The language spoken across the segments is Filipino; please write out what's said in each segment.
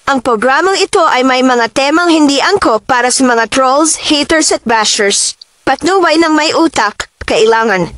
Ang programang ito ay may mga temang hindi angkop para sa mga trolls, haters at bashers. Patnubay ng may utak, kailangan.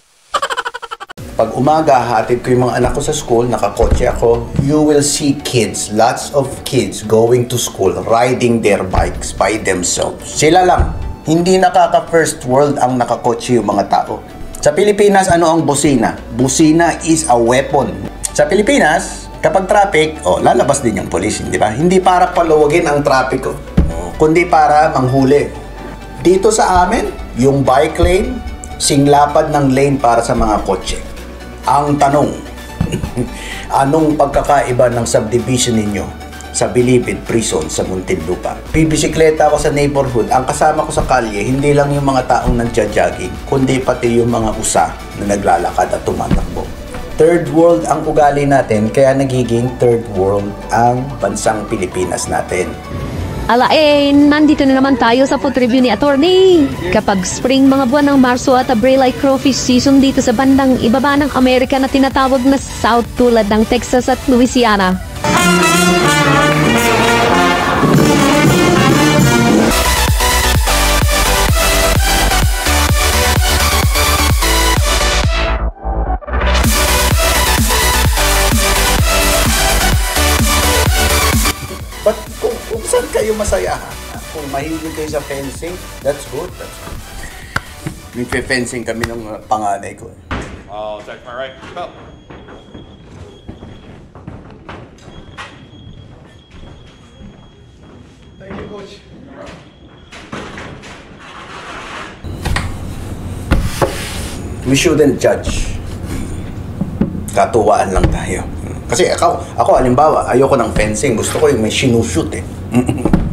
Pag umaga, hatid ko yung mga anak ko sa school, nakakotse ako, you will see kids, lots of kids going to school, riding their bikes by themselves. Sila lang. Hindi nakaka-first world ang nakakotse yung mga tao. Sa Pilipinas, ano ang busina? Busina is a weapon. Sa Pilipinas, kapag traffic, lalabas din yung police, di ba? Hindi para paluwagin ang trapiko, kundi para manghuli. Dito sa amin, yung bike lane, singlapad ng lane para sa mga kotse. Ang tanong, anong pagkakaiba ng subdivision ninyo sa Bilibid Prison sa Muntinlupa? Bibisikleta ako sa neighborhood, ang kasama ko sa kalye, hindi lang yung mga taong nagja-jogging, kundi pati yung mga usa na naglalakad at tumatakbo. Third world ang ugali natin, kaya nagiging third world ang bansang Pilipinas natin. Nandito na naman tayo sa food review ni Attorney. Kapag spring mga buwan ng Marso at Abril ay crawfish season dito sa bandang ibaba ng Amerika na tinatawag na South tulad ng Texas at Louisiana. But kung saan kayo masaya, kung mahilig kayo sa fencing, that's good. Nagpe-fencing kami ng panganay ko. I'll check my right belt. Thank you, Coach. We shouldn't judge. Katuwaan lang tayo. Kasi ako halimbawa, ayoko ng fencing. Gusto ko yung may sinushoot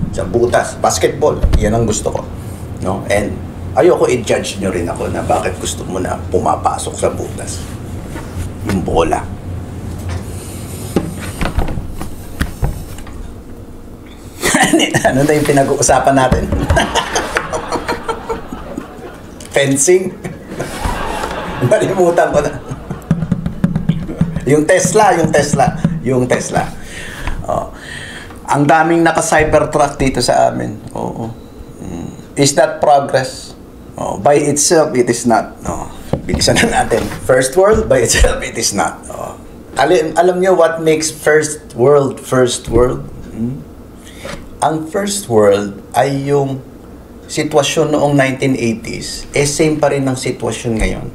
sa butas. Basketball, yan ang gusto ko. No? And ayoko i-judge nyo rin ako na bakit gusto mo na pumapasok sa butas. Yung bola. Ano na yung pinag-uusapan natin? Fencing? Nalimutan ko na. Yung Tesla. Ang daming naka-Cybertruck dito sa amin. Is that progress? By itself, it is not. Bilisan na natin. First world, by itself, it is not. Alam niyo what makes first world? Ang first world ay yung sitwasyon noong 1980s, same pa rin ang sitwasyon ngayon.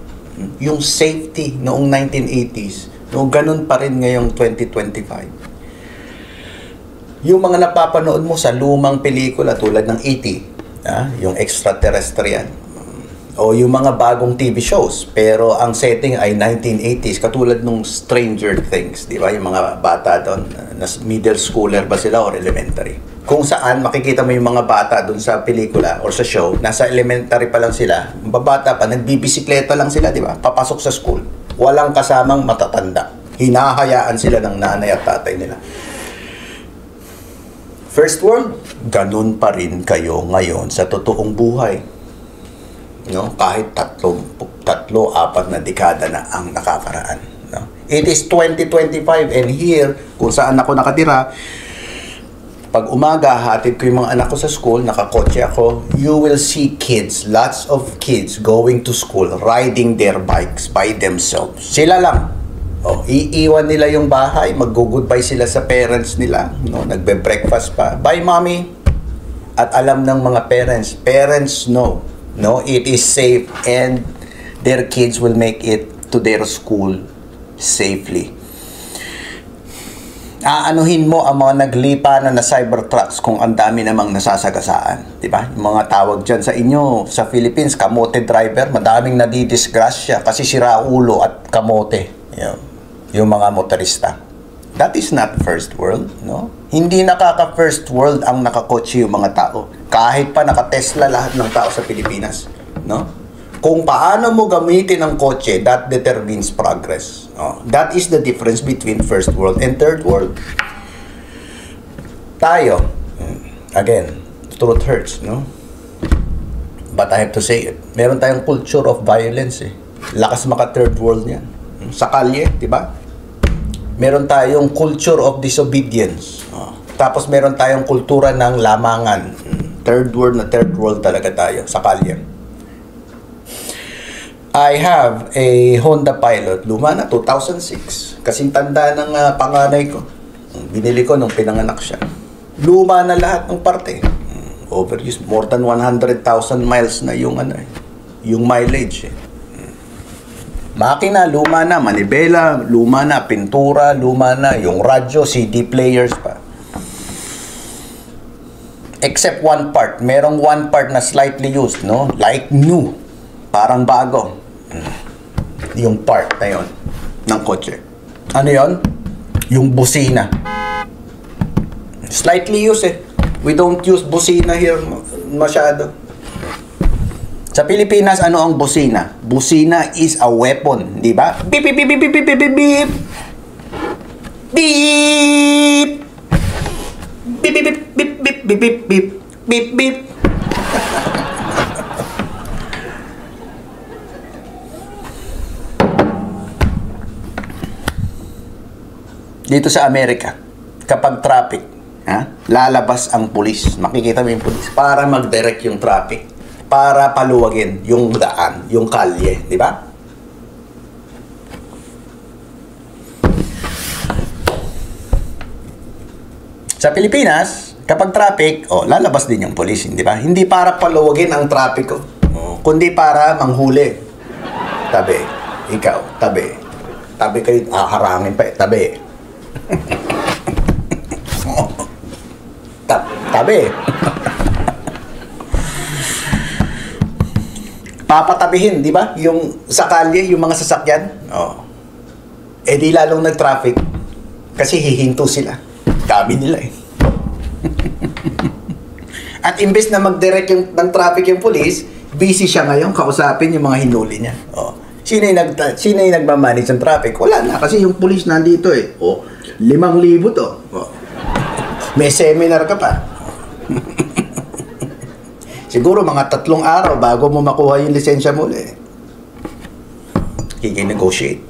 Yung safety noong 1980s, ganun pa rin ngayong 2025. Yung mga napapanood mo sa lumang pelikula tulad ng E.T., yung extraterrestrial, o yung mga bagong TV shows, pero ang setting ay 1980s, katulad nung Stranger Things, di ba? Yung mga bata doon, middle schooler ba sila or elementary? Kung saan makikita mo yung mga bata doon sa pelikula or sa show, nasa elementary pa lang sila, babata pa, nagbibisikleta lang sila, di ba? Papasok sa school. Walang kasamang matatanda. Hinahayaan sila ng nanay at tatay nila. First world, ganun pa rin kayo ngayon sa totoong buhay. No? Kahit tatlo, apat na dekada na ang nakakaraan. No? It is 2025 and here, kung saan ako nakatira, pag umaga, hatid ko yung mga anak ko sa school, nakakotse ako, you will see kids, lots of kids going to school, riding their bikes by themselves. Sila lang. Iiwan nila yung bahay, mag-goodbye sila sa parents nila, no? Nagbe-breakfast pa. Bye, mommy. At alam ng mga parents know, no, it is safe and their kids will make it to their school safely. Aanuhin mo ang mga naglipa na Cybertrucks kung ang dami namang nasasagasaan, di ba? Yung mga tawag dyan sa inyo, sa Philippines, kamote driver, madaming nadidisgrasya kasi sira ulo at kamote. Yung mga motorista. That is not first world, no? Hindi nakaka-first world ang nakakotse yung mga tao. Kahit pa naka-Tesla lahat ng tao sa Pilipinas, no? Kung paano mo gamitin ang kotse, that determines progress. That is the difference between first world and third world. Tayo, again, truth hurts, no? But I have to say it. Meron tayong culture of violence, Lakas maka third world yan. Sa kalye, di ba? Meron tayong culture of disobedience. Tapos meron tayong kultura ng lamangan. Third world talaga tayo sa kalye. I have a Honda Pilot. Luma na, 2006. Kasing tanda ng panganay ko. Binili ko nung pinanganak siya. Luma na lahat ng parte. Overuse. More than 100,000 miles na yung yung mileage. Makina, luma na. Manibela, luma na. Pintura, luma na. Yung radyo, CD players pa. Except one part. Merong one part na slightly used, no? Like new. Parang bago. Yung part na yun ng kotse. Ano yun? Yung busina. Slightly used eh. We don't use busina here masyado. Sa Pilipinas, ano ang busina? Busina is a weapon, di ba? Beep, beep, beep, beep, beep, beep, beep, beep. Beep. Beep, beep, beep, beep, beep, beep, beep, beep, beep, beep. Dito sa Amerika, kapag traffic, lalabas ang pulis. Makikita mo yung pulis para mag-direct yung traffic, para paluwagin yung daan, yung kalye, di ba? Sa Pilipinas, kapag traffic, lalabas din yung pulis, di ba? Hindi para paluwagin ang traffic, kundi para manghuli. Tabi, ikaw, tabi. Tabi kayo, harangin pa tabi. Tabi. Papatabihin, di ba? Yung sa kalye, yung mga sasakyan. Di lalong nag-traffic. Kasi hihinto sila. Dami nila eh. At imbes na mag-direct ng traffic yung police, busy siya ngayon kausapin yung mga hinuli niya. Sino yung nagmamanage ng traffic? Wala na. Kasi yung police nandito eh. 5,000 to. May seminar ka pa. Siguro mga 3 araw bago mo makuha yung lisensya mo ulit. Kiki-negotiate.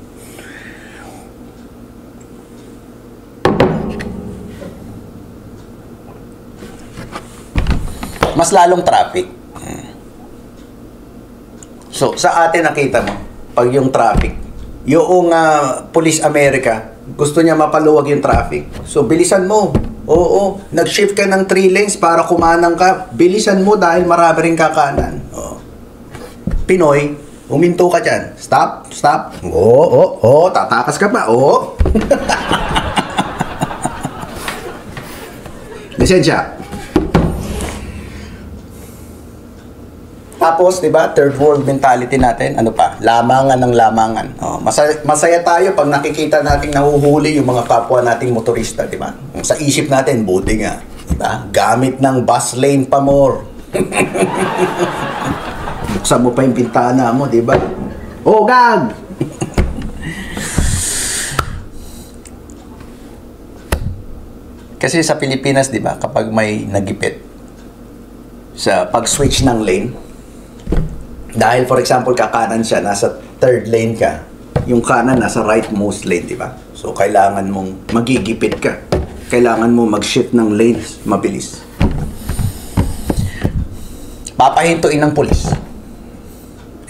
Mas lalong traffic. So, sa atin nakita mo, pag yung traffic, yung Police America, gusto niya mapaluwag yung traffic. So, bilisan mo. Oo, nag-shift ka ng 3 lanes para kumanang ka. Bilisan mo dahil marami rin kakanan. Pinoy, huminto ka dyan. Stop, stop. Tatakas ka pa. Lisensya. Tapos, di ba, third world mentality natin, ano pa? Lamangan ng lamangan. Masaya tayo pag nakikita nating nahuhuli yung mga kapwa nating motorista, di ba? Sa isip natin, buti nga. Di ba? Gamit ng bus lane pa more. Buksan mo pa yung bintana mo, di ba? Gag! Kasi sa Pilipinas, di ba, kapag may nagipit sa pag-switch ng lane, dahil, for example, kakanan siya, nasa third lane ka, yung kanan nasa rightmost lane, di ba? So, kailangan mong magigipit ka. Kailangan mo mag-shift ng lanes, mabilis. Papahintuin ng pulis.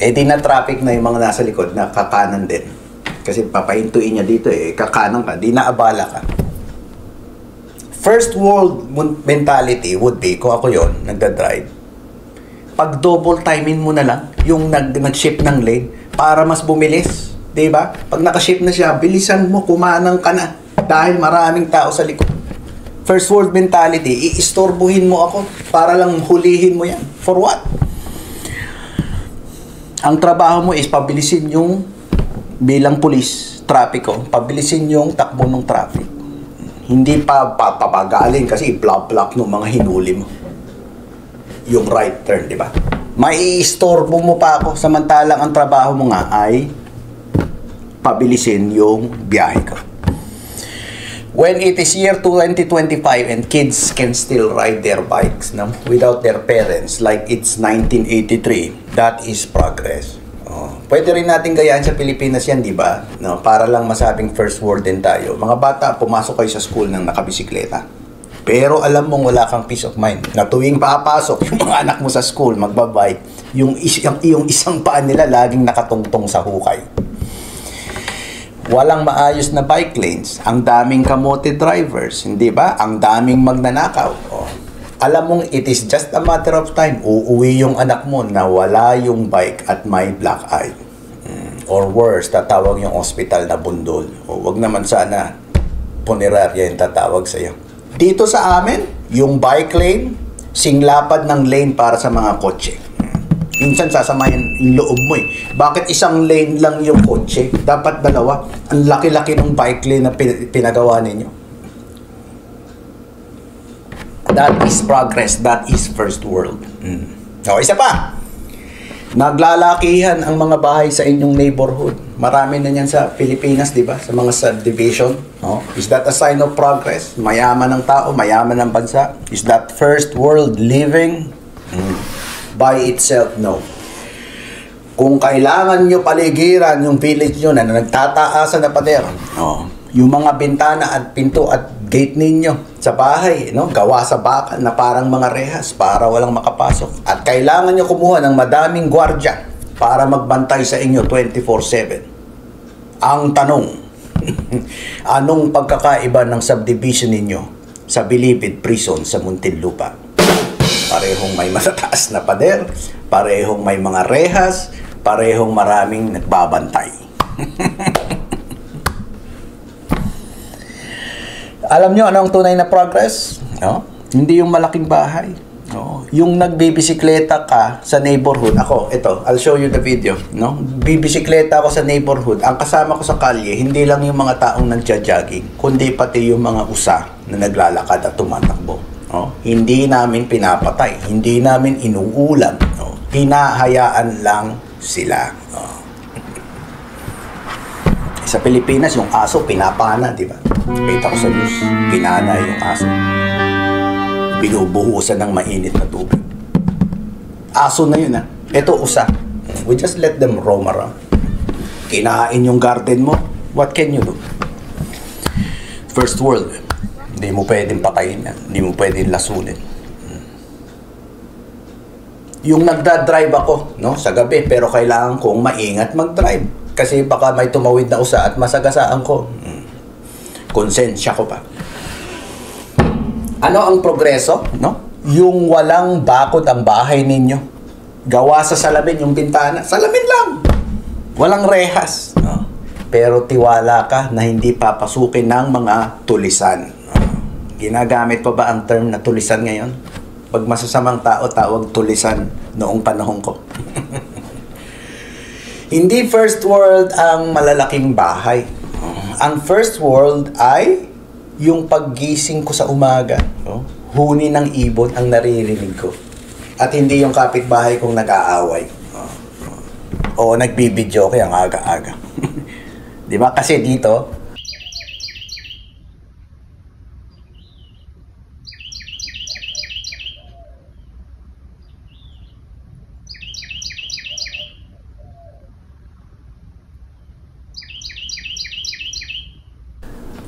Di na traffic na yung mga nasa likod na kakanan din. Kasi papahintuin niya dito kakanan ka, di na abala ka. First world mentality would be, kung ako yon nagda-drive, pag double timing mo na lang, yung nag-shift ng lane, para mas bumilis. Diba? Pag naka-shift na siya, bilisan mo, kumanang ka na. Dahil maraming tao sa likod. First world mentality, iistorbuhin mo ako para lang hulihin mo yan. For what? Ang trabaho mo is pabilisin yung bilang pulis, trapiko, pabilisin yung takbo ng traffic. Hindi pa papagalin kasi block ng mga hinuli mo. Yung right turn, di ba? Mai-istorbo mo pa ako samantalang ang trabaho mo nga ay pabilisin yung biyahe ko. When it is year 2025 and kids can still ride their bikes without their parents like it's 1983, that is progress. Pwede rin natin gayaan sa Pilipinas yan, di ba? Para lang masabing first world din tayo. Mga bata, pumasok kayo sa school ng nakabisikleta. Pero alam mong wala kang peace of mind na tuwing papasok yung mga anak mo sa school, magbabike, yung isang paa nila laging nakatungtong sa hukay. Walang maayos na bike lanes. Ang daming kamote drivers, hindi ba? Ang daming magnanakaw. Oh. Alam mong it is just a matter of time. Uuwi yung anak mo na wala yung bike at may black eye. Or worse, tatawag yung hospital na bundol. O wag naman sana punerarya yung tatawag sa'yo. Dito sa amin, yung bike lane, singlapad ng lane para sa mga kotse. Minsan sasamayan yung loob mo eh. Bakit isang lane lang yung kotse? Dapat dalawa. Ang laki-laki ng bike lane na pinagawa ninyo. That is progress. That is first world. O, isa pa. Naglalakihan ang mga bahay sa inyong neighborhood. Marami na yan sa Pilipinas, di ba? Sa mga subdivision. No? Is that a sign of progress? Mayaman ng tao, mayaman ng bansa. Is that first world living? By itself, no. Kung kailangan nyo paligiran yung village nyo na nagtataasan na pader, yung mga bintana at pinto at gate ninyo sa bahay, no? Gawa sa bakal na parang mga rehas para walang makapasok. At kailangan nyo kumuha ng madaming gwardya para magbantay sa inyo 24/7. Ang tanong, anong pagkakaiba ng subdivision ninyo sa Bilibid Prison sa Muntinlupa? Parehong may matataas na pader, parehong may mga rehas, parehong maraming nagbabantay. Alam nyo ano ang tunay na progress? No? Hindi yung malaking bahay. No? Yung nagbibisikleta ka sa neighborhood. Ako, ito, I'll show you the video. No? Bibisikleta ako sa neighborhood. Ang kasama ko sa kalye, hindi lang yung mga taong nagja-jogging, kundi pati yung mga usa na naglalakad at tumatakbo. No? Hindi namin pinapatay. Hindi namin inuulam. No? Hinahayaan lang sila. No? Sa Pilipinas, yung aso, pinapana, di ba? Kita ko sa news, pinana yung aso. Binubuhusan ng mainit na tubig. Aso na yun, ha? Ito, usa. We just let them roam around. Kinain yung garden mo, what can you do? First world, hindi mo pwedeng patayin yan. Hindi mo pwedeng lasunin. Yung nagdadrive ako, no, sa gabi, pero kailangan kong maingat mag-drive. Kasi baka may tumawid na usa at masagasaan ko. Konsensya ko pa. Ano ang progreso? No? Yung walang bakod ang bahay ninyo. Gawa sa salamin yung bintana. Salamin lang. Walang rehas. No? Pero tiwala ka na hindi papasukin ng mga tulisan. Ginagamit pa ba ang term na tulisan ngayon? Pag masasamang tao, tawag tulisan noong panahon ko. Hindi first world ang malalaking bahay. Ang first world ay yung paggising ko sa umaga. Huni ng ibon ang naririnig ko. At hindi yung kapitbahay kong nag-aaway. O nagbibidyo kaya ang aga-aga. Di ba? Kasi dito,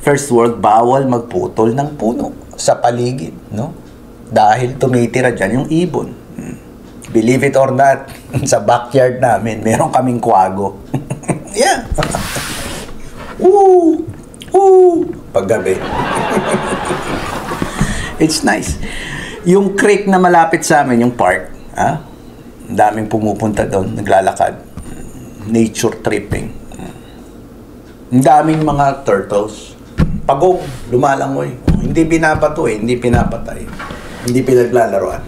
first world, bawal magputol ng puno sa paligid, no? Dahil tumitira dyan yung ibon. Believe it or not, sa backyard namin, meron kaming kwago. Yeah. Woo! Woo! Paggabi. It's nice. Yung creek na malapit sa amin, yung park, ha? Daming pumupunta doon, naglalakad. Nature tripping. Ang daming mga turtles. Pagong, lumalangoy. Hindi binabato hindi pinapatay. Hindi pinaglalaroan.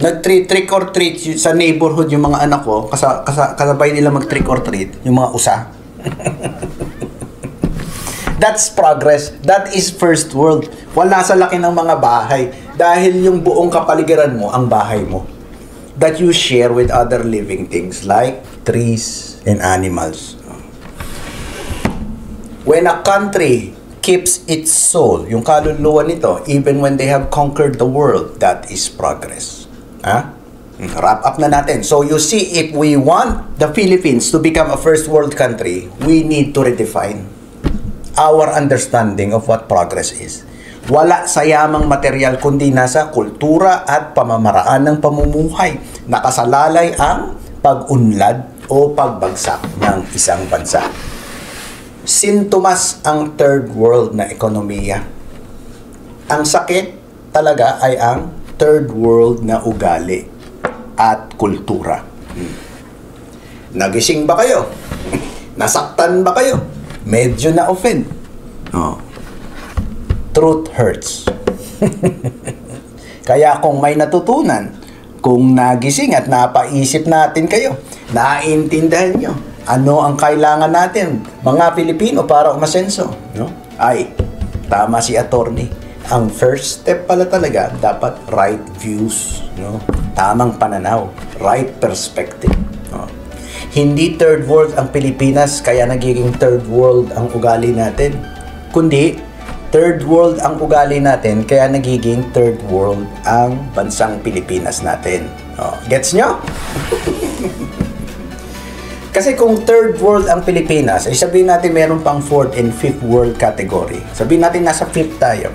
Nag-trick or treat sa neighborhood yung mga anak ko, kasabay nila mag-trick or treat, yung mga usa. That's progress. That is first world. Wala sa laki ng mga bahay. Dahil yung buong kapaligiran mo, ang bahay mo. That you share with other living things like trees and animals. When a country keeps its soul, yung kaluluwa nito, even when they have conquered the world, that is progress. Wrap up na natin. So you see, if we want the Philippines to become a first world country, we need to redefine our understanding of what progress is. Wala sa yamang material kundi nasa kultura at pamamaraan ng pamumuhay. Nakasalalay ang pag-unlad o pagbagsak ng isang bansa. Sintomas ang third world na ekonomiya. Ang sakit talaga ay ang third world na ugali at kultura. Nagising ba kayo? Nasaktan ba kayo? Medyo na-offend. Oh. Truth hurts. Kaya kung may natutunan, kung nagising at napaisip natin kayo, naiintindihan nyo, ano ang kailangan natin, mga Pilipino, para umasenso, no? Ay, tama si attorney. Ang first step pala talaga, dapat right views, no? Tamang pananaw, right perspective. No? Hindi third world ang Pilipinas, kaya nagiging third world ang ugali natin. Kundi, third world ang ugali natin, kaya nagiging third world ang bansang Pilipinas natin. Oh, gets nyo? Kasi kung third world ang Pilipinas, ay sabihin natin meron pang fourth and fifth world category. Sabihin natin nasa fifth tayo.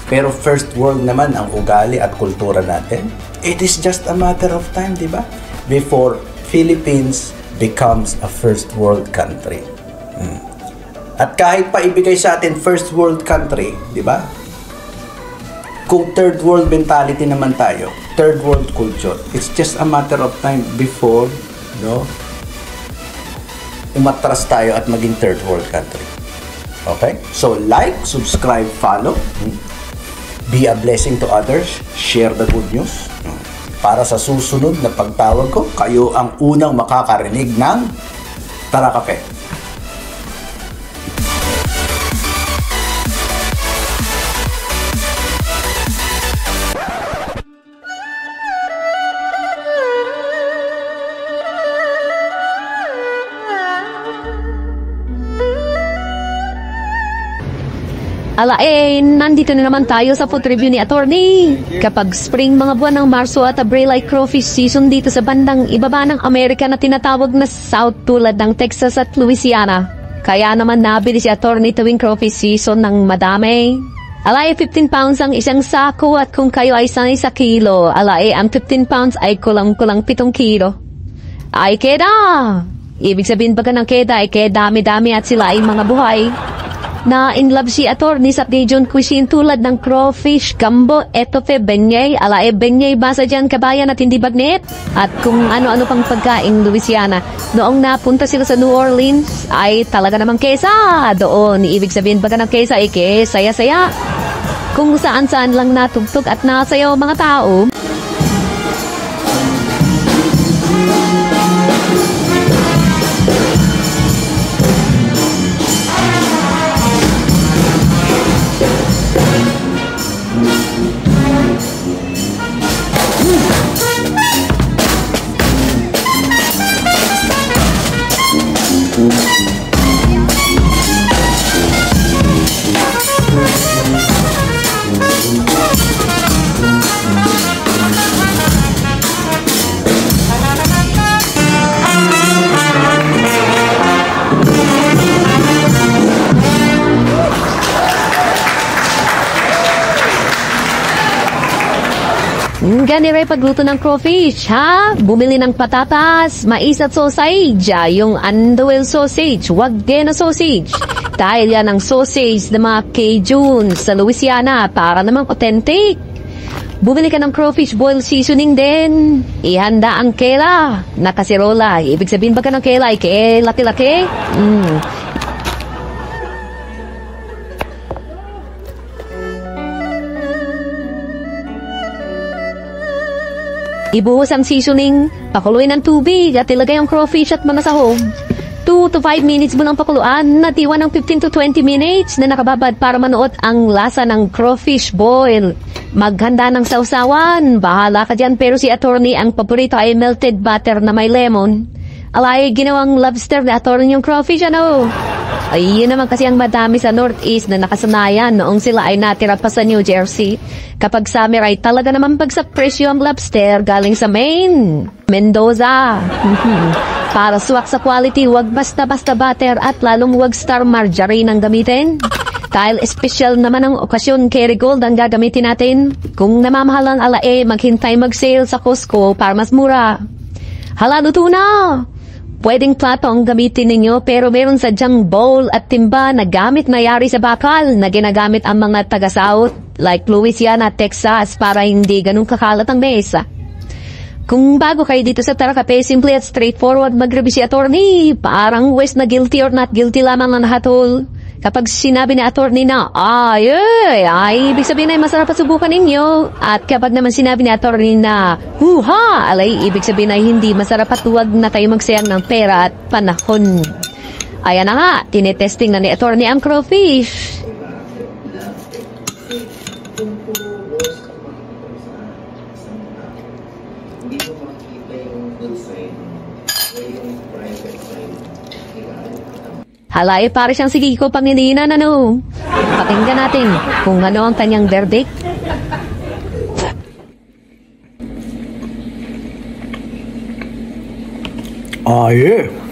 Pero first world naman ang ugali at kultura natin. It is just a matter of time, di ba? Before Philippines becomes a first world country. At kahit pa ibigay sa atin first world country, di ba? Kung third world mentality naman tayo, third world culture, it's just a matter of time before, no, umatras tayo at maging third world country. Okay? So, like, subscribe, follow. Be a blessing to others. Share the good news. Para sa susunod na pagtawag ko, kayo ang unang makakarinig ng Tara Kape. Nandito na naman tayo sa food review ni Attorney. Kapag spring mga buwan ng Marso at Abril ay crawfish season dito sa bandang ibaba ng Amerika na tinatawag na South tulad ng Texas at Louisiana. Kaya naman nabili si Attorney tuwing crawfish season ng madami. 15 pounds ang isang sako at kung kayo ay sanay sa kilo, ang 15 pounds ay kulang-kulang 7 kilo. Ay keda! Ibig sabihin baga ng keda ay keda dami-dami at sila ay mga buhay. Na in love si Attorney sa Cajun cuisine tulad ng crawfish, gumbo, etouffee, benyay, benyay basa dyan kabayan at hindi bagnet. At kung ano-ano pang pagkain Louisiana. Noong napunta sila sa New Orleans, ay talaga namang kesa. Doon, ibig sabihin baga ng kesa ay kesaya-saya. Kung saan-saan lang natugtog at nasayaw mga tao. Ganire pagluto ng crawfish, ha? Bumili ng patatas, mais at sausage. Yung Andouille sausage, wag din na sausage. Dahil yan ang sausage ng mga Cajun sa Louisiana para namang authentic. Bumili ka ng crawfish boil seasoning din. Ihanda ang kela na kasirola. Ibig sabihin ba ka ng kela ay laki-laki? Ibuhos ang seasoning, pakuluin ng tubig at ilagay ang crawfish at mga sahog. 2 to 5 minutes mo lang pakuluan, natiwan ng 15 to 20 minutes na nakababad para manuot ang lasa ng crawfish boil. Maghanda ng sausawan, bahala ka dyan, pero si Attorney ang paborito ay melted butter na may lemon. Ginawang lobster na Attorney yung crawfish, ano? Ay, yun naman kasi ang madami sa Northeast na nakasanayan noong sila ay natira pa sa New Jersey. Kapag summer ay talaga naman pag sa presyo ang lobster galing sa Maine, Mendoza. Para suwak sa quality, wag basta-basta butter at lalong wag star margarine ang gamitin. Dahil espesyal naman ang okasyon, Kerrygold ang gagamitin natin. Kung namamahalan alae, maghintay mag-sale sa Costco para mas mura. Hala, luto na! Pwedeng plato ang gamitin ninyo pero meron sadyang bowl at timba na gamit na yari sa bakal na ginagamit ang mga taga-South like Louisiana, Texas para hindi ganun kakalat ang mesa. Kung bago kayo dito sa Tara Cafe, simple at straightforward mag-review si attorney. Parang west na guilty or not guilty lamang ang hatol. Kapag sinabi ni attorney na, ay, ibig sabihin ay masarap at subukan ninyo. At kapag naman sinabi ni attorney na, huha, alay, ibig sabihin ay hindi masarap at huwag na kayo magsayang ng pera at panahon. Ayan na nga, tinetesting na ni attorney ang crawfish. Halay, para siyang sige ko Pangilinan, ano? Pakinggan natin kung ano ang kanyang verdict. Yeah.